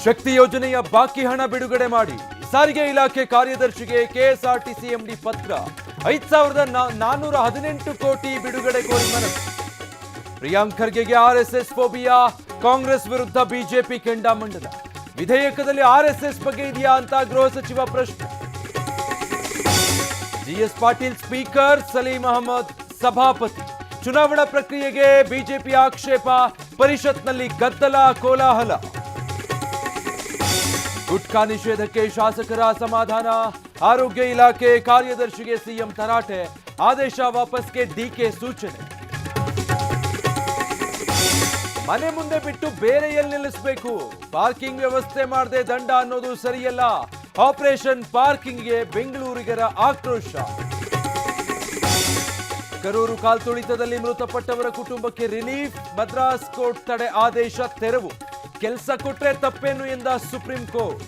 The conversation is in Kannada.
ಶಕ್ತಿ ಯೋಜನೆಯ ಬಾಕಿ ಹಣ ಬಿಡುಗಡೆ ಮಾಡಿ ಸಾರಿಗೆ ಇಲಾಖೆ ಕಾರ್ಯದರ್ಶಿಗೆ ಕೆಎಸ್ಆರ್ಟಿಸಿ ಎಂಡಿ ಪತ್ರ 5,418 ಕೋಟಿ ಬಿಡುಗಡೆ ಕೋರಿ ಮನವಿ. ಪ್ರಿಯಾಂಕ್ ಖರ್ಗೆಗೆ ಆರ್ಎಸ್ಎಸ್ ಫೋಬಿಯಾ, ಕಾಂಗ್ರೆಸ್ ವಿರುದ್ಧ ಬಿಜೆಪಿ ಕೆಂಡಾಮಂಡಲ. ವಿಧೇಯಕದಲ್ಲಿ ಆರ್ಎಸ್ಎಸ್ ಬಗ್ಗೆ ಇದೆಯಾ ಅಂತ ಗೃಹ ಸಚಿವ ಪ್ರಶ್ನೆ. ಜಿಎಸ್ ಪಾಟೀಲ್ ಸ್ಪೀಕರ್, ಸಲೀಂ ಅಹಮದ್ ಸಭಾಪತಿ. ಚುನಾವಣಾ ಪ್ರಕ್ರಿಯೆಗೆ ಬಿಜೆಪಿ ಆಕ್ಷೇಪ, ಪರಿಷತ್ನಲ್ಲಿ ಗದ್ದಲ, ಕೋಲಾಹಲ. ಗುಟ್ಕಾ ನಿಷೇಧಕ್ಕೆ ಶಾಸಕರ ಅಸಮಾಧಾನ, ಆರೋಗ್ಯ ಇಲಾಖೆ ಕಾರ್ಯದರ್ಶಿಗೆ ಸಿಎಂ ತರಾಟೆ, ಆದೇಶ ವಾಪಸ್ಗೆ ಡಿಕೆ ಸೂಚನೆ. ಮನೆ ಮುಂದೆ ಬಿಟ್ಟು ಬೇರೆ ಎಲ್ಲಿ ನಿಲ್ಲಿಸಬೇಕು, ಪಾರ್ಕಿಂಗ್ ವ್ಯವಸ್ಥೆ ಮಾಡದೆ ದಂಡ ಅನ್ನೋದು ಸರಿಯಲ್ಲ. ಆಪರೇಷನ್ ಪಾರ್ಕಿಂಗ್ಗೆ ಬೆಂಗಳೂರಿಗರ ಆಕ್ರೋಶ. ಕರೂರು ಕಾಲ್ತುಳಿತದಲ್ಲಿ ಮೃತಪಟ್ಟವರ ಕುಟುಂಬಕ್ಕೆ ರಿಲೀಫ್, ಮದ್ರಾಸ್ ಕೋರ್ಟ್ ತಡೆ ಆದೇಶ ತೆರವು. ಕೆಲಸ ಕೊಟ್ರೆ ತಪ್ಪೇನು ಎಂದ ಸುಪ್ರೀಂ ಕೋರ್ಟ್.